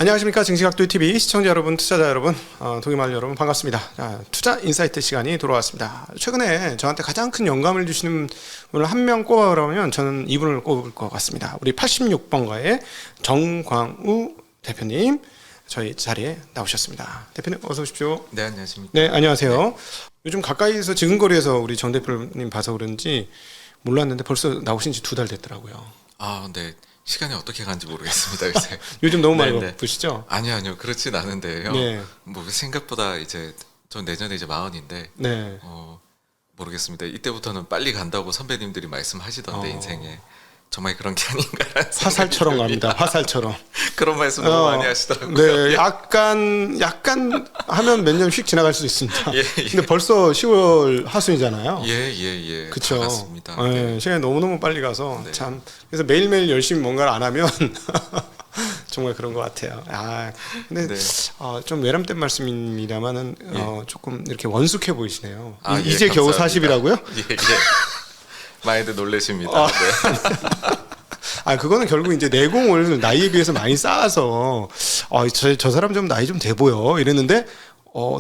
안녕하십니까. 증시각도TV 시청자 여러분, 투자자 여러분, 동의마을 여러분 반갑습니다. 자, 투자 인사이트 시간이 돌아왔습니다. 최근에 저한테 가장 큰 영감을 주시는 분을 한 명 꼽아보라면 저는 이분을 꼽을 것 같습니다. 우리 86번가의 정광우 대표님 저희 자리에 나오셨습니다. 대표님 어서 오십시오. 네, 안녕하십니까. 네, 안녕하세요. 네. 요즘 가까이서 지근거리에서 우리 정 대표님 봐서 그런지 몰랐는데 벌써 나오신 지 2달 됐더라고요. 아, 네. 시간이 어떻게 가는지 모르겠습니다, 요새. 요즘 너무 많이 네네. 바쁘시죠? 아니요. 그렇진 않은데요. 네. 뭐 생각보다 이제 전 내년에 이제 40인데 네. 모르겠습니다. 이때부터는 빨리 간다고 선배님들이 말씀하시던데 어. 인생에 정말 그런 게 아닌가. 화살처럼 갑니다. 화살처럼. 그런 말씀 너무 많이 하시더라고요. 네, 약간 하면 몇 년 휙 지나갈 수 있습니다. 예. 근데 벌써 10월 하순이잖아요. 예. 그렇죠. 반갑습니다. 네, 시간이 너무너무 빨리 가서 네. 참 그래서 매일매일 열심히 뭔가를 안 하면 정말 그런 것 같아요. 근데 네. 좀 외람된 말씀입니다만은 조금 이렇게 원숙해 보이시네요. 아, 이제 예, 겨우 감사합니다. 40이라고요? 예. 많이들 놀라십니다. 네. 그거는 결국 이제 내공을 나이에 비해서 많이 쌓아서 저 사람 좀 나이 좀 돼 보여 이랬는데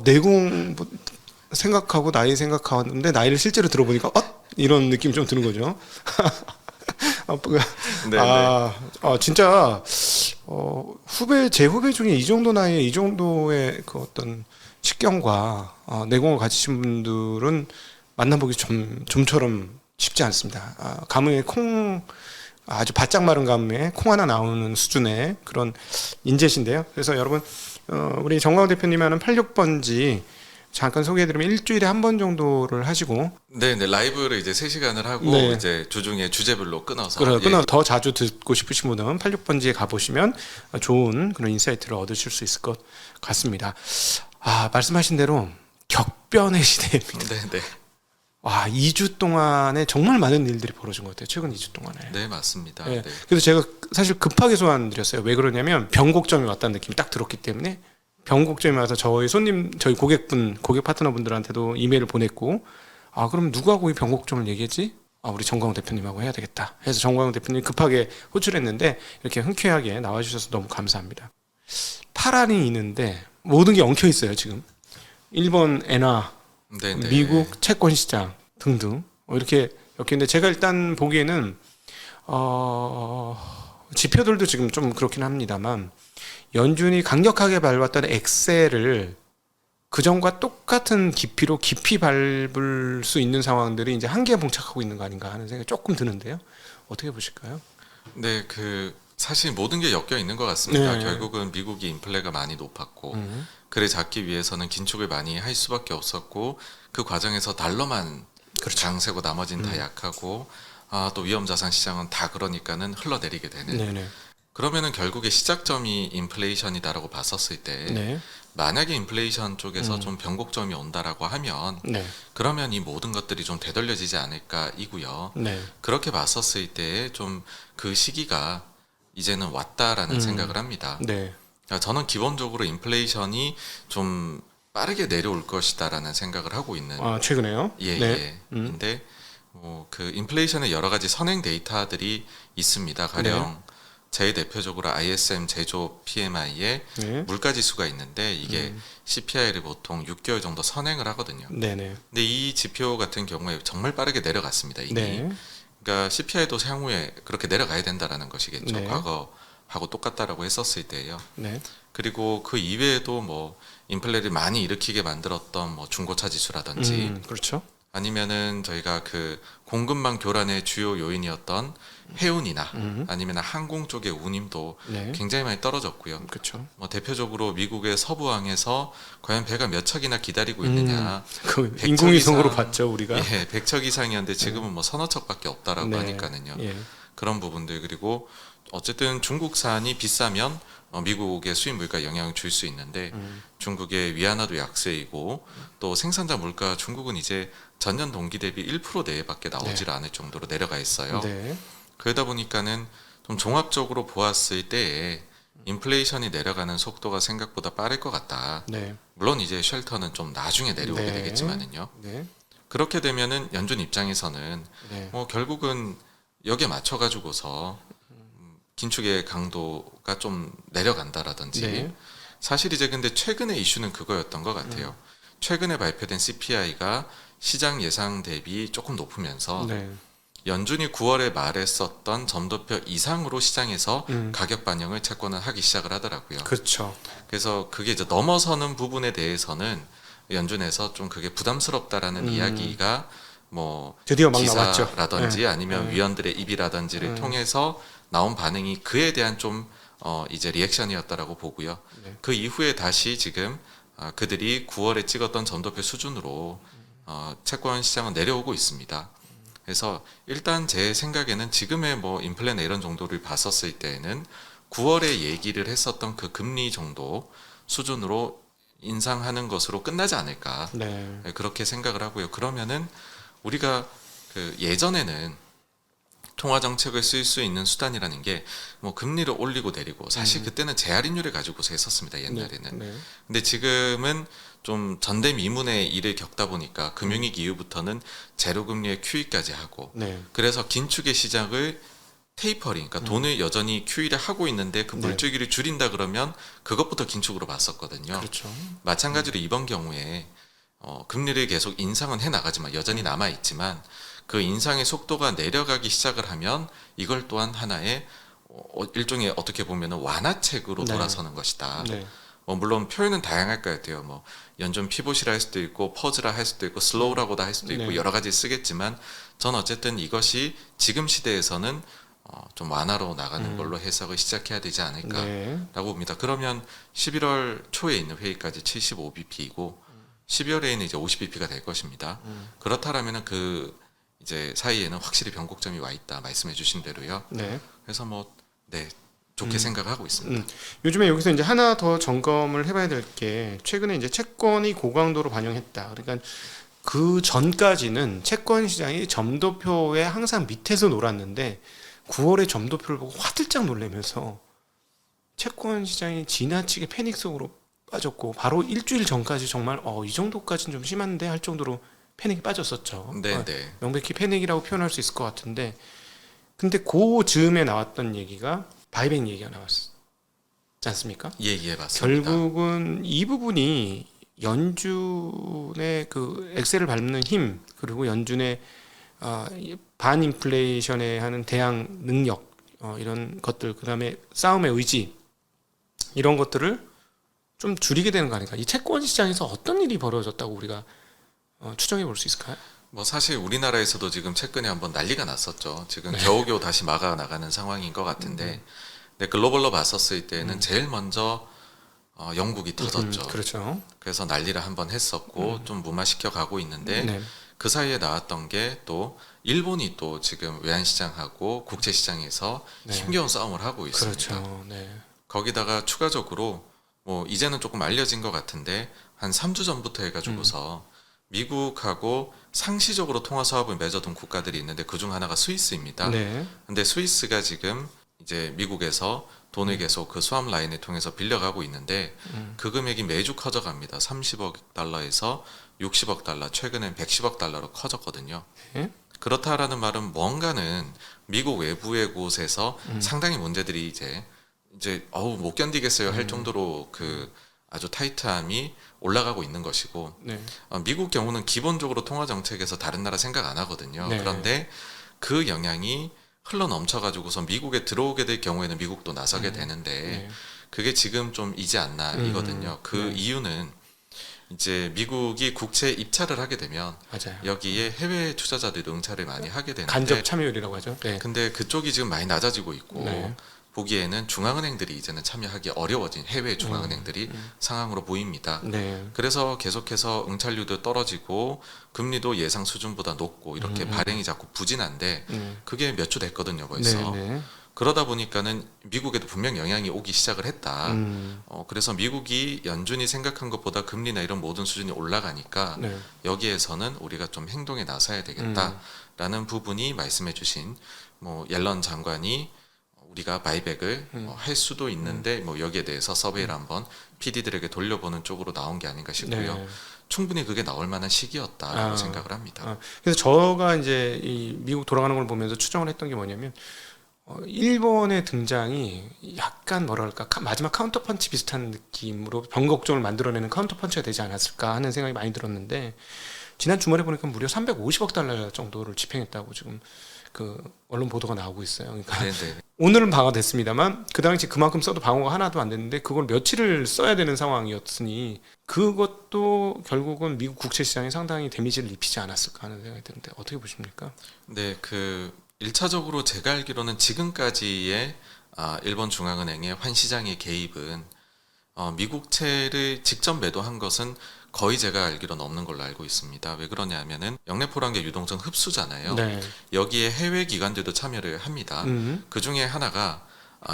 내공 생각하고 나이 생각하는데 나이를 실제로 들어보니까 이런 느낌이 좀 드는 거죠. 진짜 제 후배 중에 이 정도 나이에 이 정도의 그 어떤 식견과 내공을 가지신 분들은 만나보기 좀처럼 쉽지 않습니다. 가뭄에 아주 바짝 마른 가뭄에 콩 하나 나오는 수준의 그런 인재신데요. 그래서 여러분 우리 정광우 대표님 하는 86번지 잠깐 소개해드리면 일주일에 한 번 정도를 하시고 네, 라이브를 이제 3시간을 하고 네. 이제 주중에 주제별로 끊어서 더 자주 듣고 싶으신 분은 86번지에 가보시면 좋은 그런 인사이트를 얻으실 수 있을 것 같습니다. 말씀하신 대로 격변의 시대입니다. 네. 2주 동안에 정말 많은 일들이 벌어진 것 같아요. 최근 2주 동안에. 네, 맞습니다. 네. 네. 그래서 제가 사실 급하게 소환드렸어요. 왜 그러냐면 변곡점이 왔다는 느낌이 딱 들었기 때문에 변곡점이 와서 저희 고객 파트너분들한테도 이메일을 보냈고 그럼 누구하고 이 변곡점을 얘기했지? 우리 정광우 대표님하고 해야 되겠다. 해서 정광우 대표님 급하게 호출했는데 이렇게 흔쾌하게 나와주셔서 너무 감사합니다. 파란이 있는데 모든 게 엉켜 있어요. 지금 일본 엔화, 네. 미국 채권 시장 등등 이렇게 엮이는데 제가 일단 보기에는 지표들도 지금 좀 그렇긴 합니다만 연준이 강력하게 밟았던 엑셀을 그전과 똑같은 깊이로 깊이 밟을 수 있는 상황들이 이제 한계에 봉착하고 있는 거 아닌가 하는 생각이 조금 드는데요. 어떻게 보실까요? 네, 사실 모든 게 엮여 있는 것 같습니다. 네. 결국은 미국이 인플레가 많이 높았고 그래 잡기 위해서는 긴축을 많이 할 수밖에 없었고 그 과정에서 달러만 강세고 나머지는 다 약하고 또 위험자산 시장은 다 그러니까는 흘러내리게 되는. 네네. 그러면은 결국에 시작점이 인플레이션이다라고 봤었을 때 네. 만약에 인플레이션 쪽에서 좀 변곡점이 온다라고 하면 네. 그러면 이 모든 것들이 좀 되돌려지지 않을까 이고요. 네. 그렇게 봤었을 때 좀 그 시기가 이제는 왔다라는 생각을 합니다. 네. 저는 기본적으로 인플레이션이 좀 빠르게 내려올 것이다라는 생각을 하고 있는. 최근에요? 네. 근데 그 인플레이션의 여러 가지 선행 데이터들이 있습니다. 가령 제일 대표적으로 ISM 제조업 PMI에 네. 물가 지수가 있는데 이게 CPI를 보통 6개월 정도 선행을 하거든요. 네네. 근데 이 지표 같은 경우에 정말 빠르게 내려갔습니다. 이미. 네. 그러니까 CPI도 향후에 그렇게 내려가야 된다라는 것이겠죠. 네. 과거하고 똑같다라고 했었을 때예요. 네. 그리고 그 이외에도 인플레를 많이 일으키게 만들었던 중고차 지수라든지 그렇죠. 아니면은 저희가 그 공급망 교란의 주요 요인이었던 해운이나 아니면 항공 쪽의 운임도 네. 굉장히 많이 떨어졌고요. 그렇죠. 대표적으로 미국의 서부항에서 과연 배가 몇 척이나 기다리고 있느냐. 그 100척 인공위성으로 이상, 봤죠 우리가. 100척 이상이었는데 지금은 서너 척밖에 없다라고 네. 하니까는요. 예. 그런 부분들 그리고 어쨌든 중국산이 비싸면 미국의 수입 물가에 영향을 줄 수 있는데 중국의 위안화도 약세이고 또 생산자 물가 중국은 이제 전년 동기 대비 1% 내외밖에 나오질 않을 정도로 내려가 있어요. 네. 그러다 보니까는 좀 종합적으로 보았을 때에 인플레이션이 내려가는 속도가 생각보다 빠를 것 같다. 네. 물론 이제 쉘터는 좀 나중에 내려오게 네. 되겠지만은요. 네. 그렇게 되면은 연준 입장에서는 네. 결국은 여기에 맞춰 가지고서 긴축의 강도가 좀 내려간다라든지 네. 사실 이제 근데 최근의 이슈는 그거였던 것 같아요. 최근에 발표된 CPI가 시장 예상 대비 조금 높으면서 네. 연준이 9월에 말에 썼던 점도표 이상으로 시장에서 음. 가격 반영을 채권은 하기 시작을 하더라고요. 그렇죠. 그래서 그게 이제 넘어서는 부분에 대해서는 연준에서 좀 그게 부담스럽다라는 이야기가 뭐 드디어 막 나왔죠. 기사라든지 네. 아니면 네. 위원들의 입이라든지를 통해서 나온 반응이 그에 대한 좀 이제 리액션이었다라고 보고요. 네. 그 이후에 다시 지금 그들이 9월에 찍었던 점도표 수준으로 채권 시장은 내려오고 있습니다. 그래서 일단 제 생각에는 지금의 뭐 인플레나 이런 정도를 봤었을 때에는 9월에 얘기를 했었던 그 금리 정도 수준으로 인상하는 것으로 끝나지 않을까 네. 그렇게 생각을 하고요. 그러면은 우리가 그 예전에는 통화 정책을 쓸 수 있는 수단이라는 게 뭐 금리를 올리고 내리고 사실 그때는 재할인율을 가지고서 했었습니다. 옛날에는. 네. 근데 지금은 좀 전대미문의 일을 겪다 보니까 금융위기 이후부터는 제로금리의 QE까지 하고 네. 그래서 긴축의 시작을 테이퍼링, 그러니까 돈을 여전히 QE를 하고 있는데 그 네. 물줄기를 줄인다 그러면 그것부터 긴축으로 봤었거든요. 그렇죠. 마찬가지로 이번 경우에 금리를 계속 인상은 해 나가지만 여전히 남아 있지만 그 인상의 속도가 내려가기 시작을 하면 이걸 또한 하나의 일종의 어떻게 보면 완화책으로 네. 돌아서는 것이다. 네. 물론 표현은 다양할 것 같아요. 뭐 연준 피봇이라 할 수도 있고 퍼즈라 할 수도 있고 슬로우라고도 할 수도 있고 네. 여러 가지 쓰겠지만 전 어쨌든 이것이 지금 시대에서는 좀 완화로 나가는 걸로 해석을 시작해야 되지 않을까라고 네. 봅니다. 그러면 11월 초에 있는 회의까지 75bp이고 12월에는 이제 50bp가 될 것입니다. 그렇다라면은 그 이제 사이에는 확실히 변곡점이 와 있다 말씀해 주신 대로요. 네. 그래서 네 좋게 생각하고 있습니다. 요즘에 여기서 이제 하나 더 점검을 해봐야 될 게 최근에 이제 채권이 고강도로 반영했다. 그러니까 그 전까지는 채권 시장이 점도표에 항상 밑에서 놀았는데 9월에 점도표를 보고 화들짝 놀라면서 채권 시장이 지나치게 패닉 속으로 빠졌고 바로 일주일 전까지 정말 이 정도까지는 좀 심한데 할 정도로 패닉이 빠졌었죠. 네, 네. 명백히 패닉이라고 표현할 수 있을 것 같은데 근데 그 즈음에 나왔던 얘기가 바이백 얘기가 나왔지 않습니까? 예, 맞습니다. 결국은 이 부분이 연준의 그 엑셀을 밟는 힘 그리고 연준의 반인플레이션에 하는 대항 능력 이런 것들 그다음에 싸움의 의지 이런 것들을 좀 줄이게 되는 거 아닐까? 이 채권 시장에서 어떤 일이 벌어졌다고 우리가 추정해 볼 수 있을까요? 뭐 사실 우리나라에서도 지금 최근에 한번 난리가 났었죠. 지금 겨우겨우 다시 막아 나가는 상황인 것 같은데, 근데 글로벌로 봤었을 때는 제일 먼저 영국이 터졌죠. 그렇죠. 그래서 난리를 한번 했었고 좀 무마시켜 가고 있는데 네. 그 사이에 나왔던 게 또 일본이 또 지금 외환시장하고 국채시장에서 네. 힘겨운 싸움을 하고 있습니다. 그렇죠. 네. 거기다가 추가적으로 뭐 이제는 조금 알려진 것 같은데 한 3주 전부터 해가지고서 미국하고 상시적으로 통화 사업을 맺어둔 국가들이 있는데 그중 하나가 스위스입니다. 네. 근데 스위스가 지금 이제 미국에서 돈을 계속 그 수압 라인을 통해서 빌려가고 있는데 그 금액이 매주 커져갑니다. 30억 달러에서 60억 달러, 최근엔 110억 달러로 커졌거든요. 네. 그렇다라는 말은 뭔가는 미국 외부의 곳에서 상당히 문제들이 이제 못 견디겠어요 할 정도로 그 아주 타이트함이 올라가고 있는 것이고 네. 미국 경우는 기본적으로 통화 정책에서 다른 나라 생각 안 하거든요. 네. 그런데 그 영향이 흘러 넘쳐가지고서 미국에 들어오게 될 경우에는 미국도 나서게 되는데 네. 그게 지금 좀 이지 않나 이거든요. 그 네. 이유는 이제 미국이 국채 입찰을 하게 되면 맞아요. 여기에 해외 투자자들이 응찰을 많이 하게 되는데 간접 참여율이라고 하죠. 네. 근데 그쪽이 지금 많이 낮아지고 있고 네. 보기에는 중앙은행들이 이제는 참여하기 어려워진 해외 중앙은행들이 상황으로 보입니다. 네. 그래서 계속해서 응찰률도 떨어지고 금리도 예상 수준보다 높고 이렇게 발행이 자꾸 부진한데 그게 몇 주 됐거든요 벌써. 네. 네. 그러다 보니까는 미국에도 분명 영향이 오기 시작을 했다. 그래서 미국이 연준이 생각한 것보다 금리나 이런 모든 수준이 올라가니까 네. 여기에서는 우리가 좀 행동에 나서야 되겠다라는 부분이 말씀해주신 뭐 옐런 장관이 우리가 바이백을 할 수도 있는데 뭐 여기에 대해서 서베이를 한번 PD들에게 돌려보는 쪽으로 나온 게 아닌가 싶고요. 네. 충분히 그게 나올 만한 시기였다라고 생각을 합니다. 그래서 저가 이제 이 미국 돌아가는 걸 보면서 추정을 했던 게 뭐냐면 일본의 등장이 약간 뭐랄까 마지막 카운터 펀치 비슷한 느낌으로 변곡점을 만들어내는 카운터 펀치가 되지 않았을까 하는 생각이 많이 들었는데 지난 주말에 보니까 무려 350억 달러 정도를 집행했다고 지금 그 언론 보도가 나오고 있어요. 그러니까 네네. 오늘은 방어됐습니다만 그 당시 그만큼 써도 방어가 하나도 안 됐는데 그걸 며칠을 써야 되는 상황이었으니 그것도 결국은 미국 국채 시장에 상당히 데미지를 입히지 않았을까 하는 생각이 드는데 어떻게 보십니까? 네, 그 1차적으로 제가 알기로는 지금까지의 일본 중앙은행의 환시장의 개입은 미국채를 직접 매도한 것은 거의 제가 알기로는 없는 걸로 알고 있습니다. 왜 그러냐면은 영래포란 게 유동성 흡수잖아요. 네. 여기에 해외 기관들도 참여를 합니다. 그 중에 하나가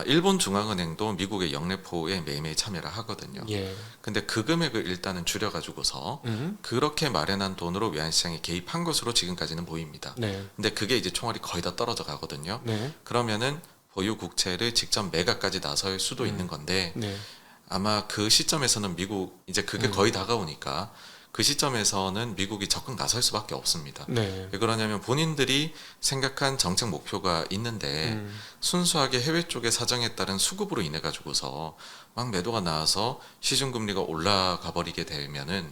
일본 중앙은행도 미국의 영래포에 매매에 참여를 하거든요. 예. 근데 그 금액을 일단은 줄여가지고서 그렇게 마련한 돈으로 외환시장에 개입한 것으로 지금까지는 보입니다. 네. 근데 그게 이제 총알이 거의 다 떨어져 가거든요. 네. 그러면은 보유 국채를 직접 매각까지 나설 수도 있는 건데 네. 아마 그 시점에서는 미국 이제 그게 거의 다가오니까 그 시점에서는 미국이 적극 나설 수밖에 없습니다. 네. 왜 그러냐면 본인들이 생각한 정책 목표가 있는데 순수하게 해외 쪽의 사정에 따른 수급으로 인해 가지고서 막 매도가 나와서 시중 금리가 올라가 버리게 되면은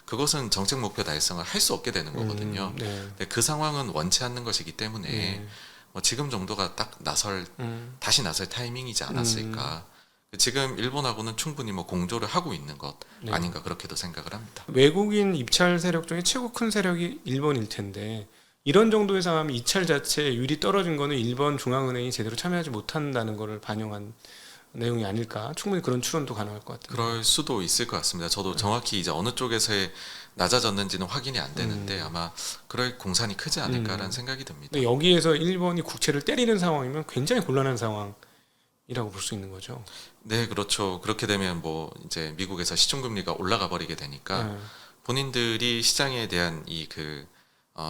그것은 정책 목표 달성을 할 수 없게 되는 거거든요. 네. 근데 그 상황은 원치 않는 것이기 때문에 네. 뭐 지금 정도가 딱 다시 나설 타이밍이지 않았을까. 지금 일본하고는 충분히 뭐 공조를 하고 있는 것 네. 아닌가 그렇게도 생각을 합니다. 외국인 입찰 세력 중에 최고 큰 세력이 일본일 텐데 이런 정도의 상황이 입찰 자체에 율이 떨어진 거는 일본 중앙은행이 제대로 참여하지 못한다는 것을 반영한 내용이 아닐까. 충분히 그런 추론도 가능할 것 같아요. 그럴 수도 있을 것 같습니다. 저도 정확히 이제 어느 쪽에서의 낮아졌는지는 확인이 안 되는데 아마 그럴 공산이 크지 않을까라는 생각이 듭니다. 근데 여기에서 일본이 국채를 때리는 상황이면 굉장히 곤란한 상황이라고 볼 수 있는 거죠. 네, 그렇죠. 그렇게 되면 뭐 이제 미국에서 시중 금리가 올라가 버리게 되니까 네. 본인들이 시장에 대한 이 그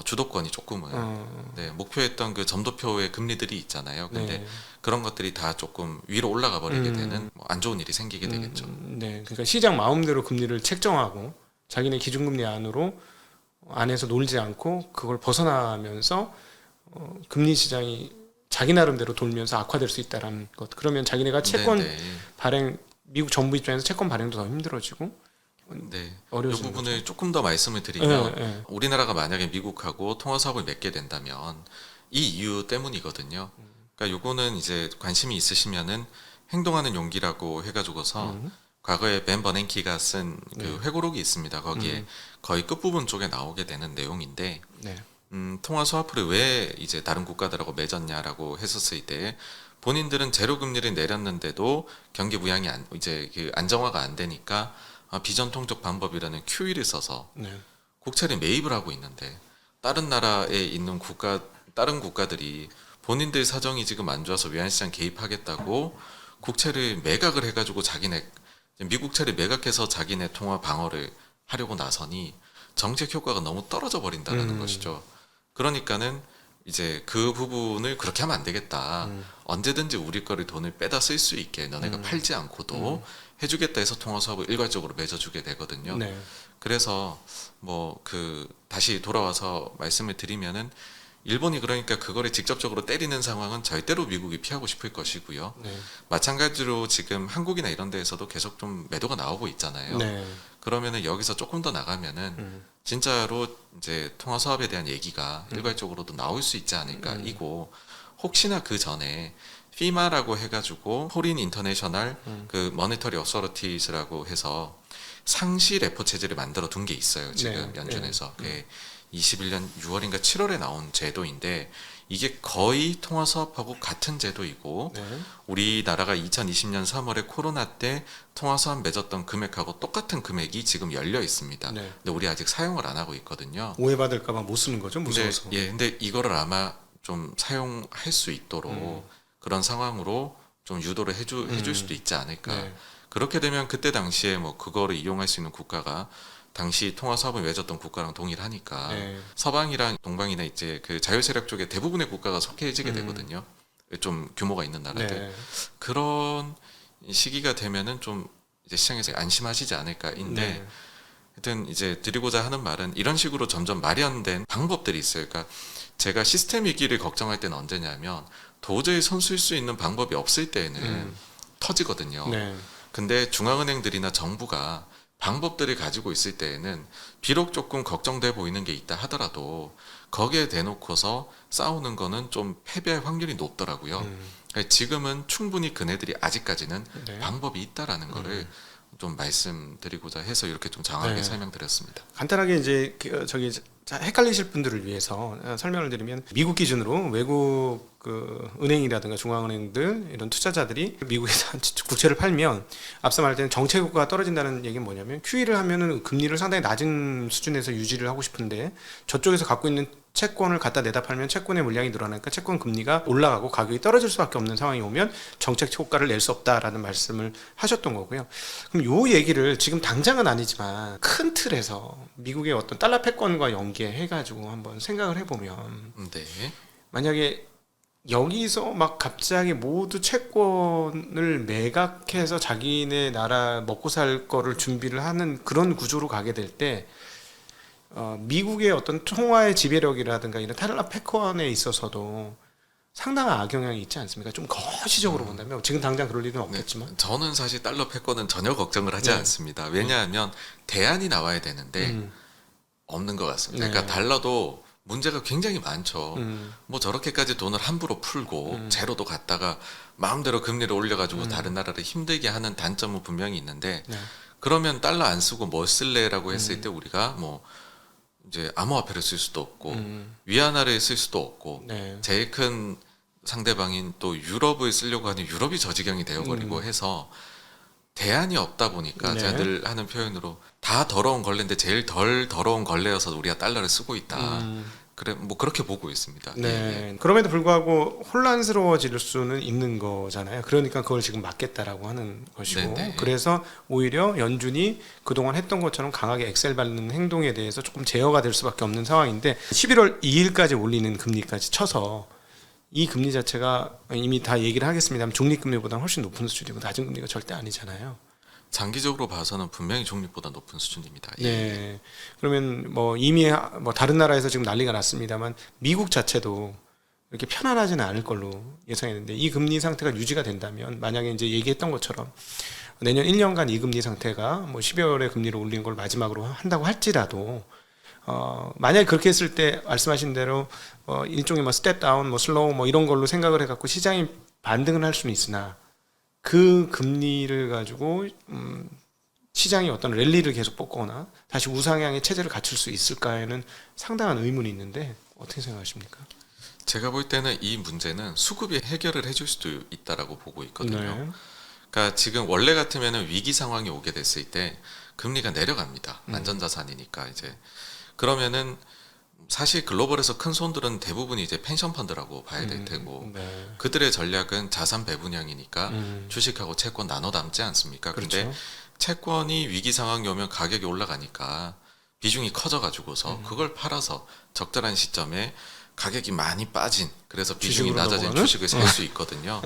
주도권이 조금은 네, 목표했던 그 점도표의 금리들이 있잖아요. 근데 네. 그런 것들이 다 조금 위로 올라가 버리게 되는 뭐안 좋은 일이 생기게 되겠죠. 네, 그러니까 시장 마음대로 금리를 책정하고 자기네 기준금리 안에서 놀지 않고 그걸 벗어나면서 금리 시장이 자기 나름대로 돌면서 악화될 수 있다라는 것. 그러면 자기네가 채권 네, 네. 발행 미국 정부 입장에서 채권 발행도 더 힘들어지고 네. 이 어려워지는 부분을 조금 더 말씀을 거죠. 드리면 네, 네. 우리나라가 만약에 미국하고 통화 사업을 맺게 된다면 이 이유 때문이거든요. 그러니까 요거는 이제 관심이 있으시면은 행동하는 용기라고 해가지고서 과거에 벤 버냉키가 쓴 그 회고록이 있습니다. 거기에 거의 끝부분 쪽에 나오게 되는 내용인데 네. 통화 스와프를 왜 이제 다른 국가들하고 맺었냐라고 했었을 때 본인들은 제로 금리를 내렸는데도 경기 부양이 이제 그 안정화가 안 되니까 비전통적 방법이라는 QE를 써서 네. 국채를 매입을 하고 있는데 다른 나라에 있는 다른 국가들이 본인들 사정이 지금 안 좋아서 외환시장 개입하겠다고 국채를 매각을 해가지고 미국채를 매각해서 자기네 통화 방어를 하려고 나서니 정책 효과가 너무 떨어져 버린다는 것이죠. 그러니까는 이제 그 부분을 그렇게 하면 안 되겠다. 언제든지 우리 거를 돈을 빼다 쓸 수 있게 너네가 팔지 않고도 해주겠다 해서 통화 사업을 일괄적으로 맺어주게 되거든요. 네. 그래서 뭐 다시 돌아와서 말씀을 드리면은 일본이 그러니까 그거를 직접적으로 때리는 상황은 절대로 미국이 피하고 싶을 것이고요. 네. 마찬가지로 지금 한국이나 이런 데에서도 계속 좀 매도가 나오고 있잖아요. 네. 그러면은 여기서 조금 더 나가면은 진짜로 이제 통화 사업에 대한 얘기가 일괄적으로도 나올 수 있지 않을까 이고 혹시나 그 전에 FEMA라고 해가지고 포린 인터내셔널 그 머니터리 어서리티스라고 해서 상시 레포 체제를 만들어 둔 게 있어요. 지금 네. 연준에서 그 21년 6월인가 7월에 나온 제도인데 이게 거의 통화 사업하고 같은 제도이고 네. 우리나라가 2020년 3월에 코로나 때 통화 사업 맺었던 금액하고 똑같은 금액이 지금 열려 있습니다. 네. 근데 우리 아직 사용을 안 하고 있거든요. 오해받을까봐 못 쓰는 거죠, 근데, 무서워서. 근데 이거를 아마 좀 사용할 수 있도록 그런 상황으로 좀 유도를 해줄 수도 있지 않을까. 네. 그렇게 되면 그때 당시에 뭐 그거를 이용할 수 있는 국가가 당시 통화 사업을 맺었던 국가랑 동일하니까 네. 서방이랑 동방이나 이제 그 자유세력 쪽에 대부분의 국가가 속해지게 되거든요. 좀 규모가 있는 나라들. 네. 그런 시기가 되면은 좀 이제 시장에서 안심하시지 않을까인데 네. 하여튼 이제 드리고자 하는 말은 이런 식으로 점점 마련된 방법들이 있어요. 그러니까 제가 시스템 위기를 걱정할 때는 언제냐면 도저히 손쓸 수 있는 방법이 없을 때에는 터지거든요. 네. 근데 중앙은행들이나 정부가 방법들을 가지고 있을 때에는 비록 조금 걱정돼 보이는 게 있다 하더라도 거기에 대놓고서 싸우는 거는 좀 패배할 확률이 높더라고요. 그러니까 지금은 충분히 그네들이 아직까지는 네. 방법이 있다라는 거를 좀 말씀드리고자 해서 이렇게 좀 장하게 네. 설명드렸습니다. 간단하게 이제 저기 헷갈리실 분들을 위해서 설명을 드리면 미국 기준으로 외국 그 은행이라든가 중앙은행들 이런 투자자들이 미국에서 국채를 팔면 앞서 말할 때는 정책 효과가 떨어진다는 얘기는 뭐냐면 QE를 하면은 금리를 상당히 낮은 수준에서 유지를 하고 싶은데 저쪽에서 갖고 있는 채권을 갖다 내다 팔면 채권의 물량이 늘어나니까 채권 금리가 올라가고 가격이 떨어질 수밖에 없는 상황이 오면 정책 효과를 낼 수 없다라는 말씀을 하셨던 거고요. 그럼 요 얘기를 지금 당장은 아니지만 큰 틀에서 미국의 어떤 달러 패권과 연계해가지고 한번 생각을 해보면 네. 만약에 여기서 막 갑자기 모두 채권을 매각해서 자기네 나라 먹고 살 거를 준비를 하는 그런 구조로 가게 될 때 미국의 어떤 통화의 지배력이라든가 이런 달러 패권에 있어서도 상당한 악영향이 있지 않습니까? 좀 거시적으로 본다면 지금 당장 그럴 일은 없겠지만 네, 저는 사실 달러 패권은 전혀 걱정을 하지 네. 않습니다. 왜냐하면 대안이 나와야 되는데 없는 것 같습니다. 네. 그러니까 달러도 문제가 굉장히 많죠. 뭐 저렇게까지 돈을 함부로 풀고 제로도 갔다가 마음대로 금리를 올려가지고 다른 나라를 힘들게 하는 단점은 분명히 있는데 네. 그러면 달러 안 쓰고 뭐 쓸래라고 했을 때 우리가 뭐 이제 암호화폐를 쓸 수도 없고 위안화를 쓸 수도 없고 네. 제일 큰 상대방인 또 유럽을 쓰려고 하는 유럽이 저지경이 되어버리고 해서 대안이 없다 보니까 네. 제가 늘 하는 표현으로 다 더러운 걸레인데 제일 덜 더러운 걸레여서 우리가 달러를 쓰고 있다. 그래 뭐 그렇게 보고 있습니다. 네. 예. 그럼에도 불구하고 혼란스러워질 수는 있는 거잖아요. 그러니까 그걸 지금 막겠다라고 하는 것이고, 네네. 그래서 오히려 연준이 그동안 했던 것처럼 강하게 엑셀 밟는 행동에 대해서 조금 제어가 될 수밖에 없는 상황인데 11월 2일까지 올리는 금리까지 쳐서 이 금리 자체가 이미 다 얘기를 하겠습니다만 중립금리보다는 훨씬 높은 수준이고 낮은 금리가 절대 아니잖아요. 장기적으로 봐서는 분명히 중립보다 높은 수준입니다. 예. 네. 그러면 뭐 이미 뭐 다른 나라에서 지금 난리가 났습니다만 미국 자체도 이렇게 편안하지는 않을 걸로 예상했는데 이 금리 상태가 유지가 된다면 만약에 이제 얘기했던 것처럼 내년 1년간 이 금리 상태가 뭐 12월에 금리를 올리는 걸 마지막으로 한다고 할지라도 만약에 그렇게 했을 때 말씀하신 대로 일종의 뭐 스텝 다운, 뭐 슬로우 뭐 이런 걸로 생각을 해갖고 시장이 반등을 할 수는 있으나 그 금리를 가지고 시장이 어떤 랠리를 계속 뽑거나 다시 우상향의 체제를 갖출 수 있을까에는 상당한 의문이 있는데 어떻게 생각하십니까? 제가 볼 때는 이 문제는 수급이 해결을 해줄 수도 있다라고 보고 있거든요. 네. 그러니까 지금 원래 같으면은 위기 상황이 오게 됐을 때 금리가 내려갑니다. 안전자산이니까 이제 그러면은 사실 글로벌에서 큰 손들은 대부분 이제 펜션 펀드라고 봐야 될 테고 네. 그들의 전략은 자산 배분형이니까 주식하고 채권 나눠 담지 않습니까? 근데 그렇죠. 채권이 위기 상황이 오면 가격이 올라가니까 비중이 커져가지고서 그걸 팔아서 적절한 시점에 가격이 많이 빠진 그래서 비중이 주식으로 낮아진 넘어가는? 주식을 살 수 있거든요.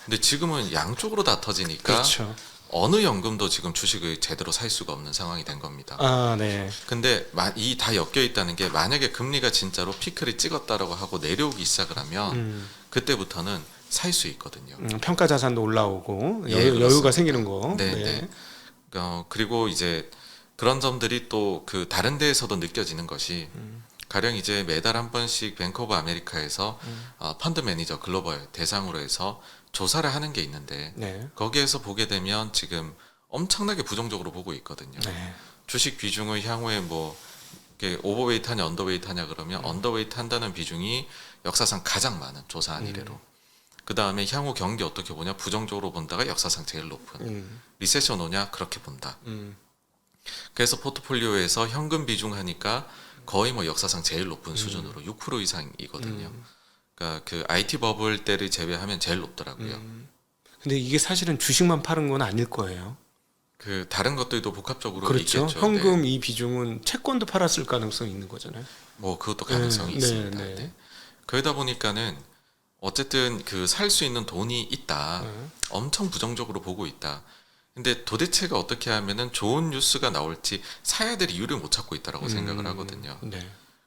근데 지금은 양쪽으로 다 터지니까 그렇죠. 어느 연금도 지금 주식을 제대로 살 수가 없는 상황이 된 겁니다. 아, 네. 근데 이 다 엮여 있다는 게 만약에 금리가 진짜로 피크를 찍었다라고 하고 내려오기 시작을 하면 그때부터는 살 수 있거든요. 평가 자산도 올라오고 예, 여유가 그렇습니다. 생기는 거. 네, 네. 그리고 이제 그런 점들이 또 그 다른 데에서도 느껴지는 것이 가령 이제 매달 한 번씩 뱅크 오브 아메리카에서 펀드 매니저 글로벌 대상으로 해서 조사를 하는 게 있는데 네. 거기에서 보게 되면 지금 엄청나게 부정적으로 보고 있거든요. 네. 주식 비중을 향후에 뭐 이렇게 오버웨이트 하냐 언더웨이트 하냐 그러면 언더웨이트 한다는 비중이 역사상 가장 많은 조사한 이래로. 그 다음에 향후 경기 어떻게 보냐 부정적으로 본다가 역사상 제일 높은. 리세션 오냐 그렇게 본다. 그래서 포트폴리오에서 현금 비중 하니까 거의 뭐 역사상 제일 높은 수준으로 6% 이상이거든요. 그러니까 그 IT 버블 때를 제외하면 제일 높더라고요. 근데 이게 사실은 주식만 파는 건 아닐 거예요. 그 다른 것들도 복합적으로 그렇죠. 있겠죠. 현금 네. 이 비중은 채권도 팔았을 가능성이 있는 거잖아요. 뭐 그것도 가능성이 네, 있습니다. 네, 네. 네. 그러다 보니까는 어쨌든 그 살 수 있는 돈이 있다. 엄청 부정적으로 보고 있다. 근데 도대체가 어떻게 하면은 좋은 뉴스가 나올지 사야 될 이유를 못 찾고 있다라고 생각을 하거든요. 네.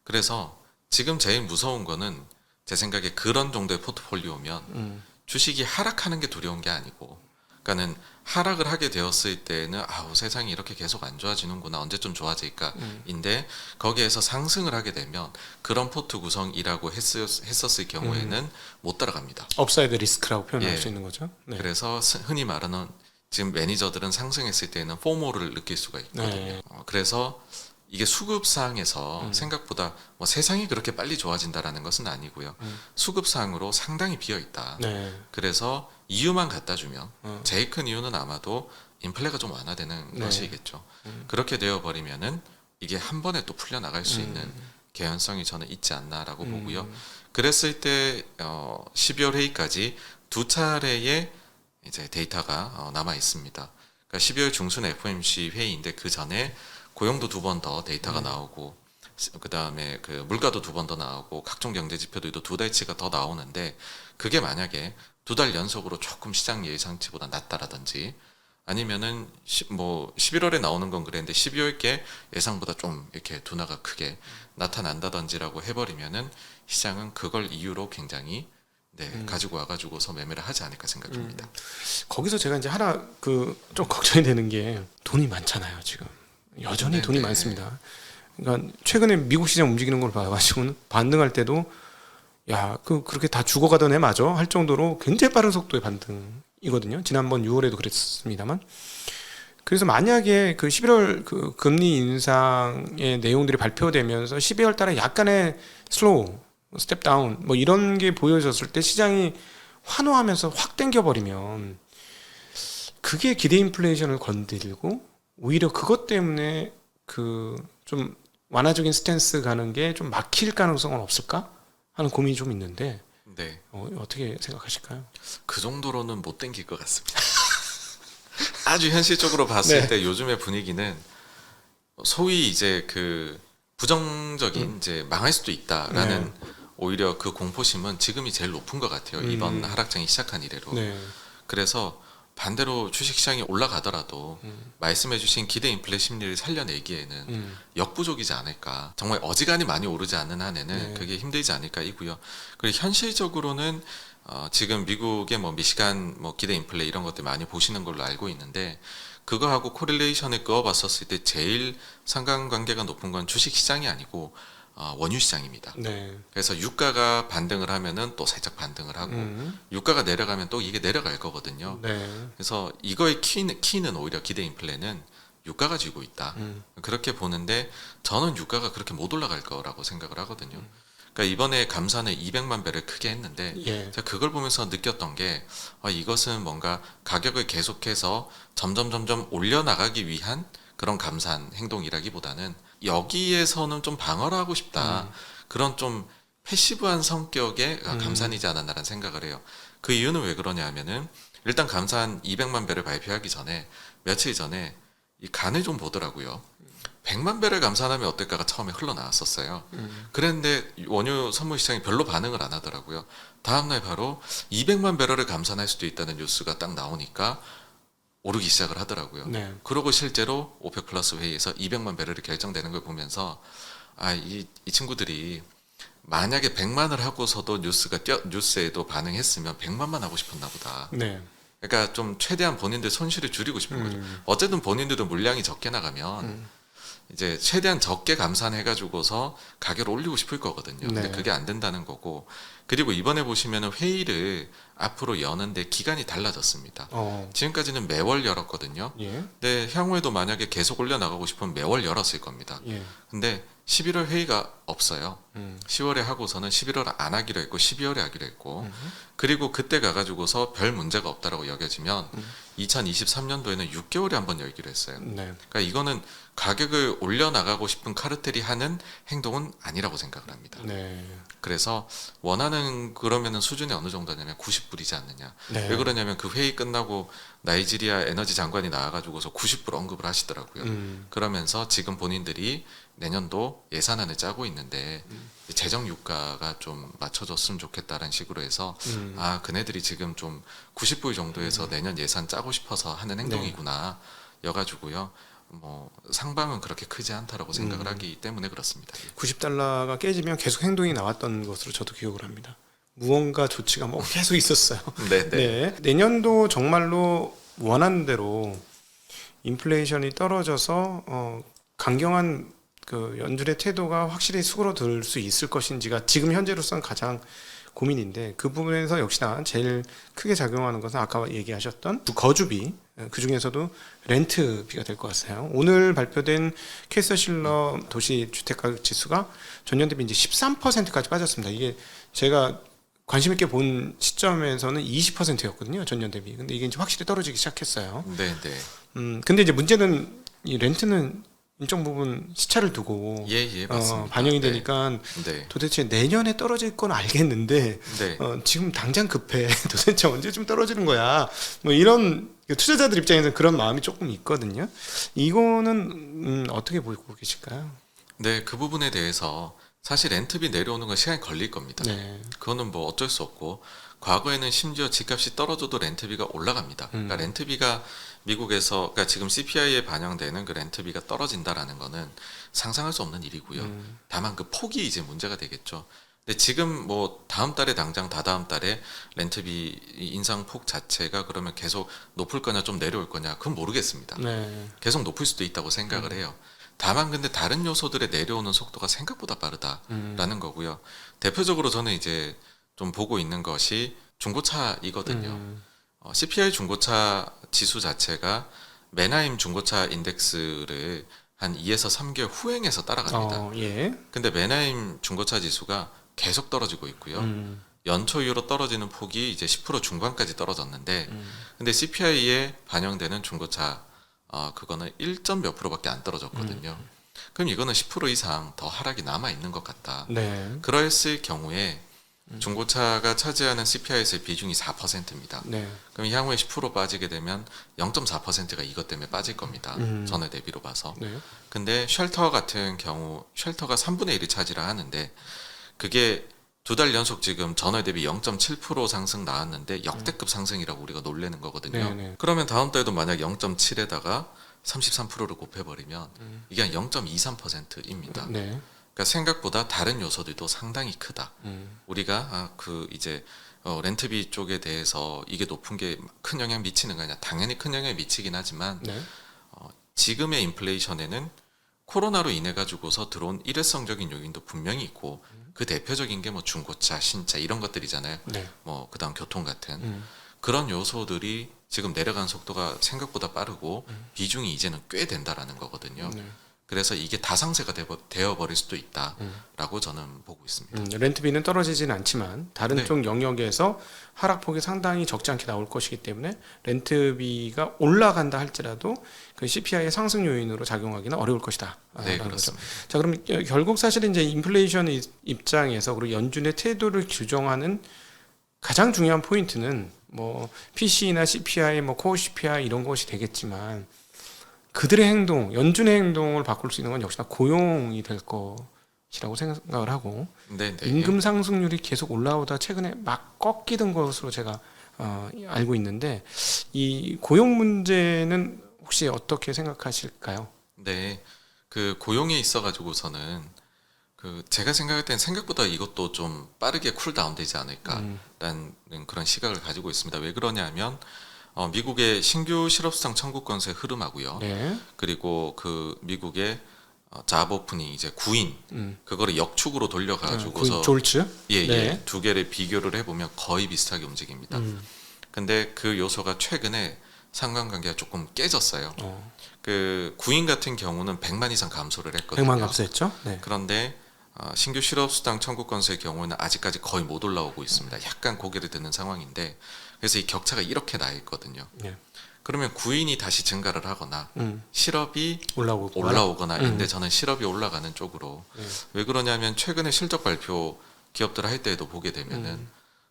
그래서 지금 제일 무서운 거는 제 생각에 그런 정도의 포트폴리오면 주식이 하락하는 게 두려운 게 아니고, 그러니까는 하락을 하게 되었을 때는 아우 세상이 이렇게 계속 안 좋아지는구나, 언제쯤 좋아질까인데 거기에서 상승을 하게 되면 그런 포트 구성이라고 했었을 경우에는 못 따라갑니다. 업사이드 리스크라고 표현할 예. 수 있는 거죠. 네. 그래서 흔히 말하는 지금 매니저들은 상승했을 때는 포모를 느낄 수가 있거든요. 네. 그래서 이게 수급상에서 생각보다 뭐 세상이 그렇게 빨리 좋아진다라는 것은 아니고요. 수급상으로 상당히 비어 있다. 네. 그래서 이유만 갖다 주면 제일 큰 이유는 아마도 인플레가 좀 완화되는 네. 것이겠죠. 그렇게 되어 버리면은 이게 한 번에 또 풀려 나갈 수 있는 개연성이 저는 있지 않나라고 보고요. 그랬을 때 12월 회의까지 두 차례의 이제 데이터가 남아 있습니다. 그러니까 12월 중순 FOMC 회의인데 그 전에 고용도 두 번 더 데이터가 나오고, 그 다음에 그 물가도 두 번 더 나오고, 각종 경제 지표들도 두 달치가 더 나오는데, 그게 만약에 두 달 연속으로 조금 시장 예상치보다 낮다라든지, 아니면은 뭐 11월에 나오는 건 그랬는데 12월께 예상보다 좀 이렇게 둔화가 크게 나타난다든지라고 해버리면은 시장은 그걸 이유로 굉장히 가지고 와가지고서 매매를 하지 않을까 생각합니다. 거기서 제가 이제 하나 그 좀 걱정이 되는 게 돈이 많잖아요 지금. 여전히 돈이 많습니다. 그러니까 최근에 미국 시장 움직이는 걸 봐가지고는 반등할 때도 야, 그렇게 다 죽어가던 애 맞아? 할 정도로 굉장히 빠른 속도의 반등이거든요. 지난번 6월에도 그랬습니다만. 그래서 만약에 그 11월 그 금리 인상의 내용들이 발표되면서 12월 달에 약간의 슬로우, 스텝 다운 뭐 이런 게 보여졌을 때 시장이 환호하면서 확 땡겨버리면 그게 기대 인플레이션을 건드리고 오히려 그것 때문에 그 좀 완화적인 스탠스 가는 게 좀 막힐 가능성은 없을까 하는 고민이 좀 있는데 네, 어떻게 생각하실까요? 그 정도로는 못 땡길 것 같습니다. 아주 현실적으로 봤을 네. 때 요즘의 분위기는 소위 이제 그 부정적인 이제 망할 수도 있다라는 오히려 그 공포심은 지금이 제일 높은 것 같아요. 이번 하락장이 시작한 이래로. 네. 그래서 반대로 주식시장이 올라가더라도 말씀해주신 기대 인플레 심리를 살려내기에는 역부족이지 않을까. 정말 어지간히 많이 오르지 않는 한에는 그게 힘들지 않을까 이고요. 그리고 현실적으로는 지금 미국의 뭐 미시간 뭐 기대 인플레 이런 것들 많이 보시는 걸로 알고 있는데 그거하고 코릴레이션을 그어봤었을 때 제일 상관관계가 높은 건 주식시장이 아니고 원유 시장입니다. 네. 그래서 유가가 반등을 하면은 또 살짝 반등을 하고 유가가 내려가면 또 이게 내려갈 거거든요. 네. 그래서 이거의 키는 오히려 기대 인플레는 유가가 쥐고 있다. 그렇게 보는데 저는 유가가 그렇게 못 올라갈 거라고 생각을 하거든요. 그러니까 이번에 감산을 200만 배를 크게 했는데 예. 제가 그걸 보면서 느꼈던 게 이것은 뭔가 가격을 계속해서 점점 올려나가기 위한 그런 감산 행동이라기보다는 여기에서는 좀 방어를 하고 싶다. 그런 좀 패시브한 성격의 감산이지 않았나라는 생각을 해요. 그 이유는 왜 그러냐 하면은 일단 감산 200만 배를 발표하기 전에 며칠 전에 이 간을 좀 보더라고요. 100만 배를 감산하면 어떨까가 처음에 흘러나왔었어요. 그랬는데 원유 선물 시장이 별로 반응을 안 하더라고요. 다음날 바로 200만 배럴을 감산할 수도 있다는 뉴스가 딱 나오니까 오르기 시작을 하더라고요. 네. 그러고 실제로 오펙 플러스 회의에서 200만 배럴이 결정되는 걸 보면서 이 친구들이 만약에 100만을 하고서도 뉴스에도 반응했으면 100만만 하고 싶었나 보다. 네. 그러니까 좀 최대한 본인들 손실을 줄이고 싶은 거죠. 어쨌든 본인들도 물량이 적게 나가면 이제 최대한 적게 감산해가지고서 가격을 올리고 싶을 거거든요. 근데 네. 그게 안 된다는 거고. 그리고 이번에 보시면은 회의를 앞으로 여는데 기간이 달라졌습니다. 지금까지는 매월 열었거든요. 예. 근데 향후에도 만약에 계속 올려나가고 싶으면 매월 열었을 겁니다. 예. 근데 11월 회의가 없어요. 10월에 하고서는 11월 안 하기로 했고 12월에 하기로 했고 그리고 그때 가가지고서 별 문제가 없다라고 여겨지면 2023년도에는 6개월에 한번 열기로 했어요. 네. 그러니까 이거는 가격을 올려나가고 싶은 카르텔이 하는 행동은 아니라고 생각을 합니다. 네. 그래서 원하는 그러면은 수준이 어느 정도냐면 90불이지 않느냐. 네. 왜 그러냐면 그 회의 끝나고 나이지리아 에너지 장관이 나와가지고서 90불 언급을 하시더라고요. 그러면서 지금 본인들이 내년도 예산안을 짜고 있는데 재정 유가가 좀 맞춰줬으면 좋겠다라는 식으로 해서 그네들이 지금 좀 90불 정도에서 내년 예산 짜고 싶어서 하는 행동이구나 여가지고요. 뭐 상방은 그렇게 크지 않다라고 생각을 하기 때문에 그렇습니다. 예. 90달러가 깨지면 계속 행동이 나왔던 것으로 저도 기억을 합니다. 무언가 조치가 뭐 계속 있었어요. 네, 네. 네. 내년도 정말로 원하는 대로 인플레이션이 떨어져서 강경한 그 연준의 태도가 확실히 수그러들 수 있을 것인지가 지금 현재로서는 가장 고민인데, 그 부분에서 역시나 제일 크게 작용하는 것은 아까 얘기하셨던 거주비, 그 중에서도 렌트비가 될 것 같아요. 오늘 발표된 캐서실러 도시 주택가격 지수가 전년 대비 이제 13%까지 빠졌습니다. 이게 제가 관심 있게 본 시점에서는 20%였거든요, 전년 대비. 근데 이게 이제 확실히 떨어지기 시작했어요. 네, 네. 근데 이제 문제는 이 렌트는 일정 부분 시차를 두고 예, 맞습니다. 반영이 네. 되니까 네. 도대체 내년에 떨어질 건 알겠는데 네. 지금 당장 급해. 도대체 언제쯤 떨어지는 거야? 뭐 이런 투자자들 입장에서는 그런 마음이 조금 있거든요. 이거는 어떻게 보고 계실까요? 네, 그 부분에 대해서 사실 렌트비 내려오는 건 시간이 걸릴 겁니다. 네. 그거는 뭐 어쩔 수 없고, 과거에는 심지어 집값이 떨어져도 렌트비가 올라갑니다. 그러니까 렌트비가 미국에서, 그러니까 지금 CPI에 반영되는 그 렌트비가 떨어진다라는 거는 상상할 수 없는 일이고요. 다만 그 폭이 이제 문제가 되겠죠. 근데 지금 뭐 다음 달에 당장 다다음 달에 렌트비 인상폭 자체가 그러면 계속 높을 거냐 좀 내려올 거냐, 그건 모르겠습니다. 네. 계속 높을 수도 있다고 생각을 해요. 다만 근데 다른 요소들의 내려오는 속도가 생각보다 빠르다라는 거고요. 대표적으로 저는 이제 좀 보고 있는 것이 중고차이거든요. CPI 중고차 지수 자체가 맨하임 중고차 인덱스를 한 2에서 3개월 후행해서 따라갑니다. 예. 근데 맨하임 중고차 지수가 계속 떨어지고 있고요. 연초 이후로 떨어지는 폭이 이제 10% 중반까지 떨어졌는데, 근데 CPI에 반영되는 중고차 그거는 1점 몇 프로밖에 안 떨어졌거든요. 그럼 이거는 10% 이상 더 하락이 남아 있는 것 같다. 네. 그랬을 경우에 중고차가 차지하는 CPI에서의 비중이 4%입니다. 네. 그럼 향후에 10% 빠지게 되면 0.4%가 이것 때문에 빠질 겁니다. 전월 대비로 봐서. 네. 근데 쉘터 같은 경우 쉘터가 3분의 1이 차지를 하는데, 그게 두 달 연속 지금 전월 대비 0.7% 상승 나왔는데 역대급 상승이라고 우리가 놀래는 거거든요. 네네. 그러면 다음 달에도 만약 0.7에다가 33%를 곱해버리면 이게 한 0.23%입니다. 네. 그러니까 생각보다 다른 요소들도 상당히 크다. 우리가 이제 렌트비 쪽에 대해서 이게 높은 게 큰 영향 미치는 거냐? 당연히 큰 영향 미치긴 하지만 네. 지금의 인플레이션에는 코로나로 인해 가지고서 들어온 일회성적인 요인도 분명히 있고, 그 대표적인 게 뭐 중고차, 신차 이런 것들이잖아요. 네. 뭐 그다음 교통 같은 그런 요소들이 지금 내려가는 속도가 생각보다 빠르고 비중이 이제는 꽤 된다라는 거거든요. 네. 그래서 이게 다상세가 되어버릴 수도 있다라고 저는 보고 있습니다. 렌트비는 떨어지지는 않지만 다른 네. 쪽 영역에서 하락폭이 상당히 적지 않게 나올 것이기 때문에 렌트비가 올라간다 할지라도 그 CPI의 상승 요인으로 작용하기는 어려울 것이다. 네, 라는 거죠. 그렇습니다. 자, 그럼 결국 사실은 이제 인플레이션 입장에서 그리고 연준의 태도를 규정하는 가장 중요한 포인트는 뭐 PC나 CPI, 뭐 코어 CPI 이런 것이 되겠지만, 그들의 행동, 연준의 행동을 바꿀 수 있는 건 역시나 고용이 될 것이라고 생각을 하고, 네, 네. 임금 상승률이 계속 올라오다 최근에 막 꺾이던 것으로 제가 알고 있는데, 이 고용 문제는 혹시 어떻게 생각하실까요? 네, 그 고용에 있어가지고서는 제가 생각할 땐 생각보다 이것도 좀 빠르게 쿨다운 되지 않을까라는 그런 시각을 가지고 있습니다. 왜 그러냐면 미국의 신규 실업수당 청구 건수의 흐름하고요. 네. 그리고 그 미국의 잡 오프닝 이제 구인 그거를 역축으로 돌려가지고서 졸츠? 예, 네. 예, 두 개를 비교를 해보면 거의 비슷하게 움직입니다. 근데 그 요소가 최근에 상관관계가 조금 깨졌어요. 그 구인 같은 경우는 100만 이상 감소를 했거든요. 100만 감소했죠? 네. 그런데 신규 실업수당 청구 건수의 경우는 아직까지 거의 못 올라오고 있습니다. 약간 고개를 드는 상황인데, 그래서 이 격차가 이렇게 나 있거든요. 네. 그러면 구인이 다시 증가를 하거나 실업이 올라오거나. 올라오거나인데 저는 실업이 올라가는 쪽으로. 왜 그러냐면 최근에 실적 발표 기업들 할 때에도 보게 되면은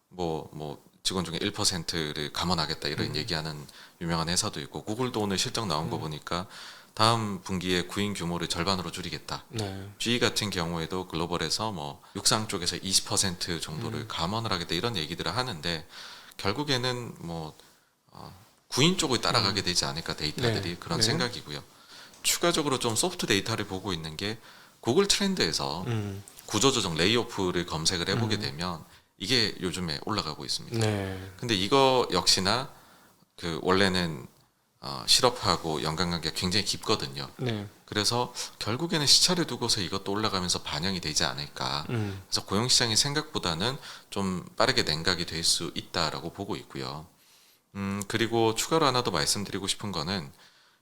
뭐 직원 중에 1%를 감원하겠다 이런 얘기하는 유명한 회사도 있고, 구글도 오늘 실적 나온 거 보니까 다음 분기에 구인 규모를 절반으로 줄이겠다. 네. GE 같은 경우에도 글로벌에서 뭐 육상 쪽에서 20% 정도를 감원을 하겠다 이런 얘기들을 하는데, 결국에는 뭐 구인 쪽을 따라가게 되지 않을까 데이터들이. 네. 그런 네. 생각이고요. 추가적으로 좀 소프트 데이터를 보고 있는 게 구글 트렌드에서 구조조정 레이오프를 검색을 해보게 되면 이게 요즘에 올라가고 있습니다. 네. 근데 이거 역시나 그 원래는 실업하고 연관관계가 굉장히 깊거든요. 네. 그래서 결국에는 시차를 두고서 이것도 올라가면서 반영이 되지 않을까. 그래서 고용시장이 생각보다는 좀 빠르게 냉각이 될 수 있다라고 보고 있고요. 그리고 추가로 하나 더 말씀드리고 싶은 거는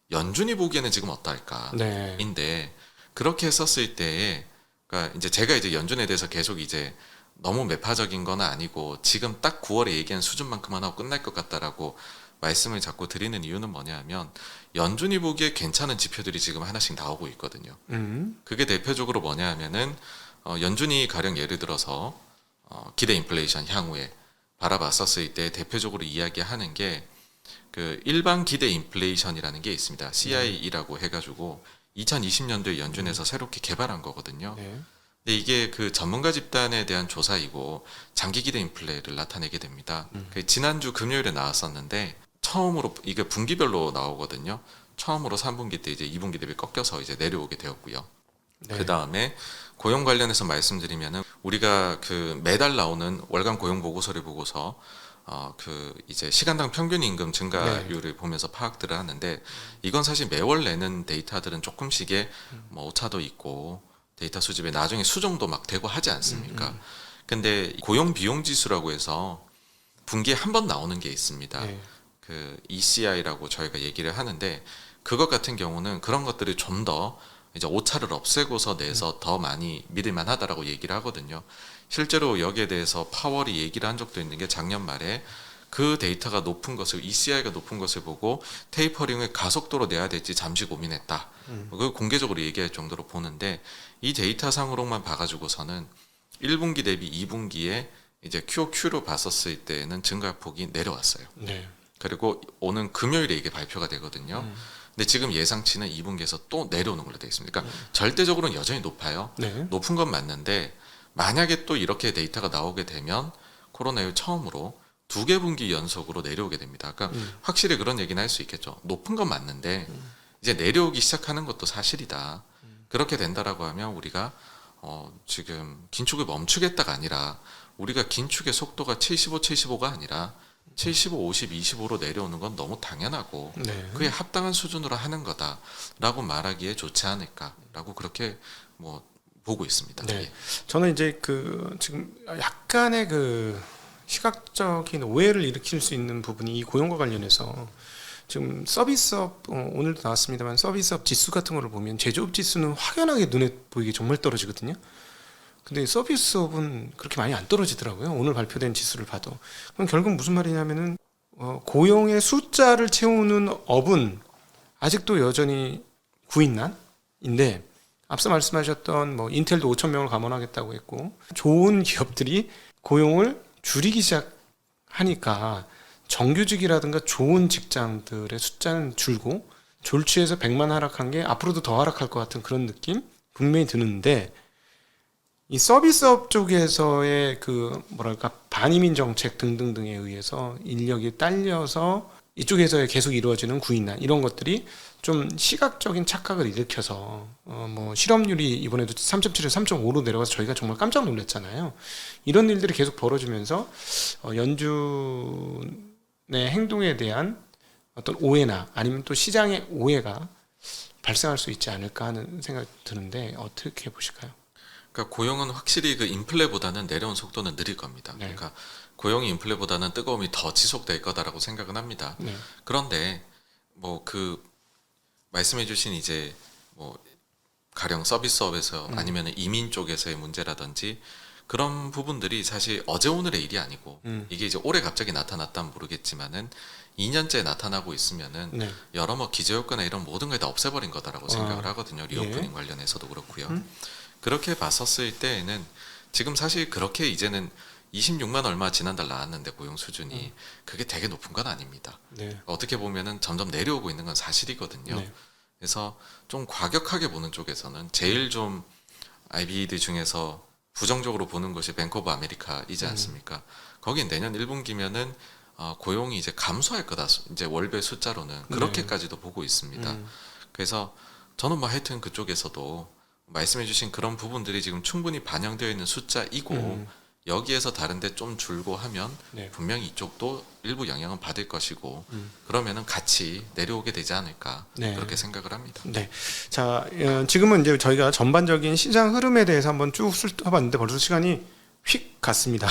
연준이 보기에는 지금 어떨까? 네. 인데 그렇게 했었을 때에 그러니까 이제 제가 이제 연준에 대해서 계속 이제 너무 매파적인 건 아니고 지금 딱 9월에 얘기한 수준만큼만 하고 끝날 것 같다라고 말씀을 자꾸 드리는 이유는 뭐냐면 연준이 보기에 괜찮은 지표들이 지금 하나씩 나오고 있거든요. 그게 대표적으로 뭐냐 하면은 연준이 가령 예를 들어서 기대 인플레이션 향후에 바라봤었을 때 대표적으로 이야기하는 게 그 일반 기대 인플레이션이라는 게 있습니다. CIE라고 해가지고 2020년도에 연준에서 새롭게 개발한 거거든요. 네. 근데 이게 그 전문가 집단에 대한 조사이고 장기 기대 인플레를 나타내게 됩니다. 그 지난주 금요일에 나왔었는데 처음으로 이게 분기별로 나오거든요. 처음으로 3분기 때 이제 2분기 대비 꺾여서 이제 내려오게 되었고요. 네. 그 다음에 고용 관련해서 말씀드리면은 우리가 그 매달 나오는 월간 고용 보고서를 보고서 그 이제 시간당 평균 임금 증가율을 보면서 파악들을 하는데 이건 사실 매월 내는 데이터들은 조금씩의 뭐 오차도 있고 데이터 수집에 나중에 수정도 막 되고 하지 않습니까? 근데 고용 비용 지수라고 해서 분기에 한 번 나오는 게 있습니다. 네. 그 ECI라고 저희가 얘기를 하는데 그것 같은 경우는 그런 것들을 좀 더 이제 오차를 없애고서 내서 더 많이 믿을만 하다라고 얘기를 하거든요. 실제로 여기에 대해서 파월이 얘기를 한 적도 있는 게 작년 말에 그 데이터가 높은 것을 ECI가 높은 것을 보고 테이퍼링을 가속도로 내야 될지 잠시 고민했다. 그 공개적으로 얘기할 정도로 보는데 이 데이터 상으로만 봐가지고서는 1분기 대비 2분기에 이제 QOQ로 봤었을 때는 증가폭이 내려왔어요. 네. 그리고 오는 금요일에 이게 발표가 되거든요. 근데 지금 예상치는 2분기에서 또 내려오는 걸로 되어 있습니다. 그러니까 절대적으로는 여전히 높아요. 네. 높은 건 맞는데 만약에 또 이렇게 데이터가 나오게 되면 코로나 이후 처음으로 2개 분기 연속으로 내려오게 됩니다. 그러니까 확실히 그런 얘기는 할 수 있겠죠. 높은 건 맞는데 이제 내려오기 시작하는 것도 사실이다. 그렇게 된다라고 하면 우리가 지금 긴축을 멈추겠다가 아니라 우리가 긴축의 속도가 75, 75가 아니라 75, 50, 25로 내려오는 건 너무 당연하고 네. 그에 합당한 수준으로 하는 거다라고 말하기에 좋지 않을까라고 그렇게 뭐 보고 있습니다. 네. 예. 저는 이제 그 지금 약간의 그 시각적인 오해를 일으킬 수 있는 부분이 이 고용과 관련해서 지금 서비스업 오늘도 나왔습니다만 서비스업 지수 같은 거를 보면 제조업 지수는 확연하게 눈에 보이게 정말 떨어지거든요. 근데 서비스업은 그렇게 많이 안 떨어지더라고요. 오늘 발표된 지수를 봐도. 그럼 결국 무슨 말이냐면은 고용의 숫자를 채우는 업은 아직도 여전히 구인난인데 앞서 말씀하셨던 뭐 인텔도 5천 명을 감원하겠다고 했고 좋은 기업들이 고용을 줄이기 시작하니까 정규직이라든가 좋은 직장들의 숫자는 줄고 졸지에서 100만 하락한 게 앞으로도 더 하락할 것 같은 그런 느낌 분명히 드는데 이 서비스업 쪽에서의 그 뭐랄까 반이민 정책 등등등에 의해서 인력이 딸려서 이쪽에서 계속 이루어지는 구인난 이런 것들이 좀 시각적인 착각을 일으켜서 뭐 실업률이 이번에도 3.7에서 3.5로 내려가서 저희가 정말 깜짝 놀랐잖아요. 이런 일들이 계속 벌어지면서 연준의 행동에 대한 어떤 오해나 아니면 또 시장의 오해가 발생할 수 있지 않을까 하는 생각이 드는데 어떻게 보실까요? 그러니까 고용은 확실히 그 인플레보다는 내려온 속도는 느릴 겁니다. 네. 그러니까 고용이 인플레보다는 뜨거움이 더 지속될 거다라고 생각은 합니다. 네. 그런데 뭐 그 말씀해주신 이제 뭐 가령 서비스업에서 아니면 이민 쪽에서의 문제라든지 그런 부분들이 사실 어제 오늘의 일이 아니고 이게 이제 올해 갑자기 나타났다면 모르겠지만은 2년째 나타나고 있으면은 네. 여러 뭐 기저효과나 이런 모든 걸 다 없애버린 거다라고 생각을 하거든요. 리오프닝 예. 관련해서도 그렇고요. 그렇게 봤었을 때에는 지금 사실 그렇게 이제는 26만 얼마 지난달 나왔는데 고용 수준이 그게 되게 높은 건 아닙니다. 네. 어떻게 보면은 점점 내려오고 있는 건 사실이거든요. 네. 그래서 좀 과격하게 보는 쪽에서는 제일 좀 IBD 중에서 부정적으로 보는 것이 뱅크 오브 아메리카이지 않습니까? 거긴 내년 1분기면은 고용이 이제 감소할 거다. 이제 월별 숫자로는 그렇게까지도 보고 있습니다. 그래서 저는 뭐 하여튼 그쪽에서도 말씀해주신 그런 부분들이 지금 충분히 반영되어 있는 숫자이고 여기에서 다른데 좀 줄고 하면 네. 분명히 이쪽도 일부 영향은 받을 것이고 그러면은 같이 내려오게 되지 않을까 네. 그렇게 생각을 합니다. 네. 자, 지금은 이제 저희가 전반적인 시장 흐름에 대해서 한번 쭉 훑어봤는데 벌써 시간이 휙 갔습니다.